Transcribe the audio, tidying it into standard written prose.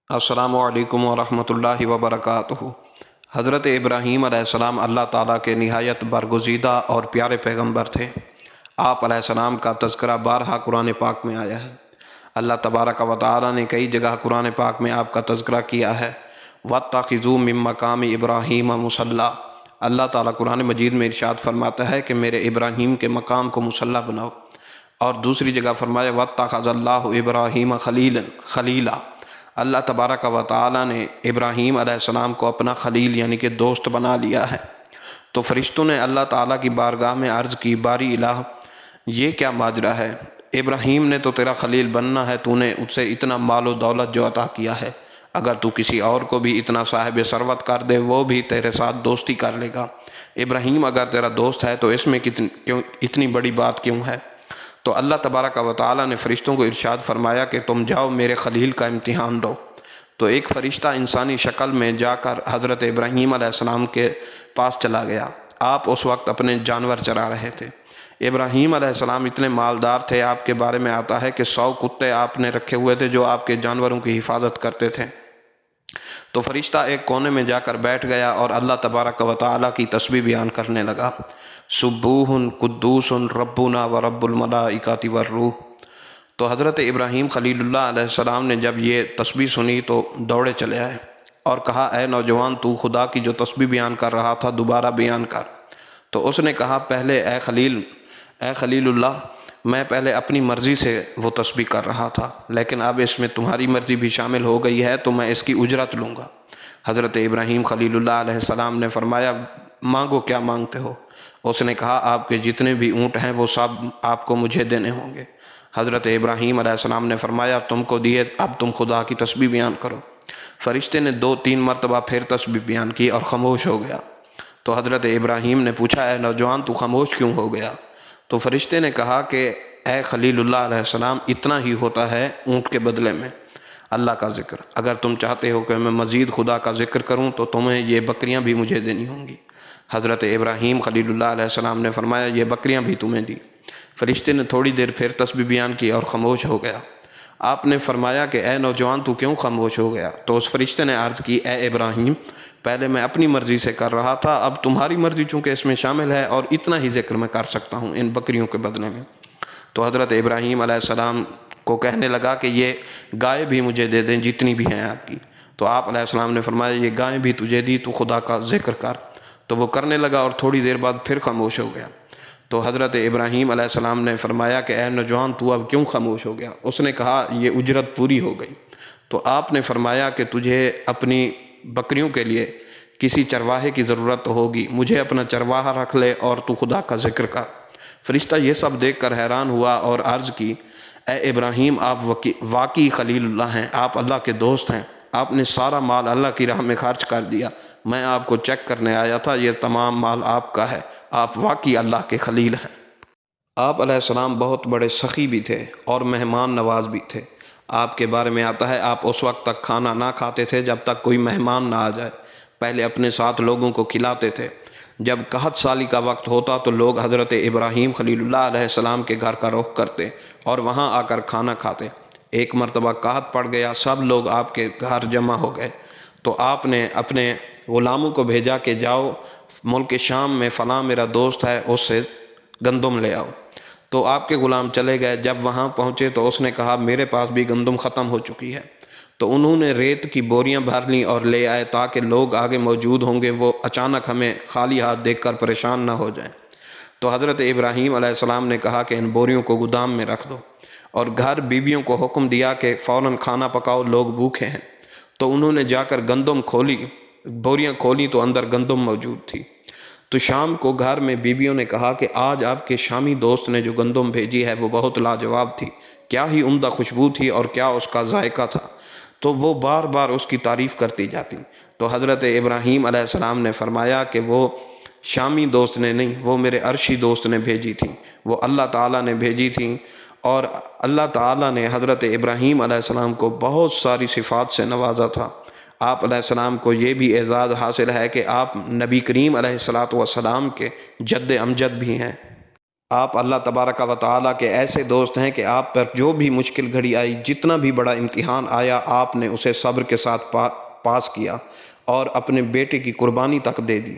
السلام علیکم ورحمۃ اللہ وبرکاتہ۔ حضرت ابراہیم علیہ السلام اللہ تعالیٰ کے نہایت برگزیدہ اور پیارے پیغمبر تھے۔ آپ علیہ السلام کا تذکرہ بارہا قرآن پاک میں آیا ہے۔ اللہ تبارک و تعالیٰ نے کئی جگہ قرآن پاک میں آپ کا تذکرہ کیا ہے۔ وَاتَّخِذُوا مِن مَّقَامِ إِبْرَاهِيمَ مُصَلًّى، اللہ تعالیٰ قرآن مجید میں ارشاد فرماتا ہے کہ میرے ابراہیم کے مقام کو مصلی بناؤ، اور دوسری جگہ فرمایا وَاتَّخَذَ اللَّهُ إِبْرَاهِيمَ خَلِيلًا، اللہ تبارک و تعالیٰ نے ابراہیم علیہ السلام کو اپنا خلیل یعنی کہ دوست بنا لیا ہے۔ تو فرشتوں نے اللہ تعالیٰ کی بارگاہ میں عرض کی، باری الہ یہ کیا ماجرا ہے؟ ابراہیم نے تو تیرا خلیل بننا ہے، تو نے اس سے اتنا مال و دولت جو عطا کیا ہے، اگر تو کسی اور کو بھی اتنا صاحب ثروت کر دے وہ بھی تیرے ساتھ دوستی کر لے گا۔ ابراہیم اگر تیرا دوست ہے تو اس میں اتنی بڑی بات کیوں ہے؟ تو اللہ تبارک و تعالیٰ نے فرشتوں کو ارشاد فرمایا کہ تم جاؤ میرے خلیل کا امتحان لو۔ تو ایک فرشتہ انسانی شکل میں جا کر حضرت ابراہیم علیہ السلام کے پاس چلا گیا۔ آپ اس وقت اپنے جانور چرا رہے تھے۔ ابراہیم علیہ السلام اتنے مالدار تھے، آپ کے بارے میں آتا ہے کہ 100 کتے آپ نے رکھے ہوئے تھے جو آپ کے جانوروں کی حفاظت کرتے تھے۔ تو فرشتہ ایک کونے میں جا کر بیٹھ گیا اور اللہ تبارک و تعالیٰ کی تسبیح بیان کرنے لگا، سبوح قدوس ربنا و رب الملائکۃ والروح۔ تو حضرت ابراہیم خلیل اللہ علیہ السلام نے جب یہ تسبیح سنی تو دوڑے چلے آئے اور کہا، اے نوجوان، تو خدا کی جو تسبیح بیان کر رہا تھا دوبارہ بیان کر۔ تو اس نے کہا، پہلے اے خلیل اللہ، میں پہلے اپنی مرضی سے وہ تسبیح کر رہا تھا، لیکن اب اس میں تمہاری مرضی بھی شامل ہو گئی ہے تو میں اس کی اجرت لوں گا۔ حضرت ابراہیم خلیل اللہ علیہ السلام نے فرمایا، مانگو، کیا مانگتے ہو؟ اس نے کہا، آپ کے جتنے بھی اونٹ ہیں وہ سب آپ کو مجھے دینے ہوں گے۔ حضرت ابراہیم علیہ السلام نے فرمایا، تم کو دیے، اب تم خدا کی تسبیح بیان کرو۔ فرشتے نے 2-3 مرتبہ پھر تسبیح بیان کی اور خاموش ہو گیا۔ تو حضرت ابراہیم نے پوچھا، اے نوجوان، تو خاموش کیوں ہو گیا؟ تو فرشتے نے کہا کہ اے خلیل اللہ علیہ السلام، اتنا ہی ہوتا ہے اونٹ کے بدلے میں اللہ کا ذکر۔ اگر تم چاہتے ہو کہ میں مزید خدا کا ذکر کروں تو تمہیں یہ بکریاں بھی مجھے دینی ہوں گی۔ حضرت ابراہیم خلیل اللہ علیہ السلام نے فرمایا، یہ بکریاں بھی تمہیں دی۔ فرشتے نے تھوڑی دیر پھر تسبیح بیان کی اور خاموش ہو گیا۔ آپ نے فرمایا کہ اے نوجوان، تو کیوں خاموش ہو گیا؟ تو اس فرشتے نے عرض کی، اے ابراہیم، پہلے میں اپنی مرضی سے کر رہا تھا، اب تمہاری مرضی چونکہ اس میں شامل ہے اور اتنا ہی ذکر میں کر سکتا ہوں ان بکریوں کے بدلے میں۔ تو حضرت ابراہیم علیہ السلام کو کہنے لگا کہ یہ گائے بھی مجھے دے دیں جتنی بھی ہیں آپ کی۔ تو آپ علیہ السلام نے فرمایا، یہ گائے بھی تجھے دی، تو خدا کا ذکر کر۔ تو وہ کرنے لگا اور تھوڑی دیر بعد پھر خاموش ہو گیا۔ تو حضرت ابراہیم علیہ السلام نے فرمایا کہ اے نوجوان، تو اب کیوں خاموش ہو گیا؟ اس نے کہا، یہ اجرت پوری ہو گئی۔ تو آپ نے فرمایا کہ تجھے اپنی بکریوں کے لیے کسی چرواہے کی ضرورت ہوگی، مجھے اپنا چرواہا رکھ لے اور تو خدا کا ذکر کر۔ فرشتہ یہ سب دیکھ کر حیران ہوا اور عرض کی، اے ابراہیم، آپ واقعی خلیل اللہ ہیں، آپ اللہ کے دوست ہیں، آپ نے سارا مال اللہ کی راہ میں خرچ کر دیا، میں آپ کو چیک کرنے آیا تھا، یہ تمام مال آپ کا ہے، آپ واقعی اللہ کے خلیل ہیں۔ آپ علیہ السلام بہت بڑے سخی بھی تھے اور مہمان نواز بھی تھے۔ آپ کے بارے میں آتا ہے، آپ اس وقت تک کھانا نہ کھاتے تھے جب تک کوئی مہمان نہ آ جائے، پہلے اپنے ساتھ لوگوں کو کھلاتے تھے۔ جب قحط سالی کا وقت ہوتا تو لوگ حضرت ابراہیم خلیل اللہ علیہ السلام کے گھر کا رخ کرتے اور وہاں آ کر کھانا کھاتے۔ ایک مرتبہ قحط پڑ گیا، سب لوگ آپ کے گھر جمع ہو گئے، تو آپ نے اپنے غلاموں کو بھیجا کہ جاؤ ملک شام میں فلاں میرا دوست ہے، اس سے گندم لے آؤ۔ تو آپ کے غلام چلے گئے، جب وہاں پہنچے تو اس نے کہا، میرے پاس بھی گندم ختم ہو چکی ہے۔ تو انہوں نے ریت کی بوریاں بھر لیں اور لے آئے تاکہ لوگ آگے موجود ہوں گے وہ اچانک ہمیں خالی ہاتھ دیکھ کر پریشان نہ ہو جائیں۔ تو حضرت ابراہیم علیہ السلام نے کہا کہ ان بوریوں کو گودام میں رکھ دو، اور گھر بیویوں کو حکم دیا کہ فوراً کھانا پکاؤ، لوگ بھوکے ہیں۔ تو انہوں نے جا کر گندم کھولی، بوریاں کھولیں تو اندر گندم موجود تھی۔ تو شام کو گھر میں بیویوں نے کہا کہ آج آپ کے شامی دوست نے جو گندم بھیجی ہے وہ بہت لاجواب تھی، کیا ہی عمدہ خوشبو تھی اور کیا اس کا ذائقہ تھا۔ تو وہ بار بار اس کی تعریف کرتی جاتی۔ تو حضرت ابراہیم علیہ السلام نے فرمایا کہ وہ شامی دوست نے نہیں، وہ میرے عرشی دوست نے بھیجی تھی، وہ اللہ تعالیٰ نے بھیجی تھی۔ اور اللہ تعالیٰ نے حضرت ابراہیم علیہ السلام کو بہت ساری صفات سے نوازا تھا۔ آپ علیہ السلام کو یہ بھی اعزاز حاصل ہے کہ آپ نبی کریم علیہ الصلاۃ والسلام کے جد امجد بھی ہیں۔ آپ اللہ تبارک و تعالیٰ کے ایسے دوست ہیں کہ آپ پر جو بھی مشکل گھڑی آئی، جتنا بھی بڑا امتحان آیا، آپ نے اسے صبر کے ساتھ پاس کیا اور اپنے بیٹے کی قربانی تک دے دی۔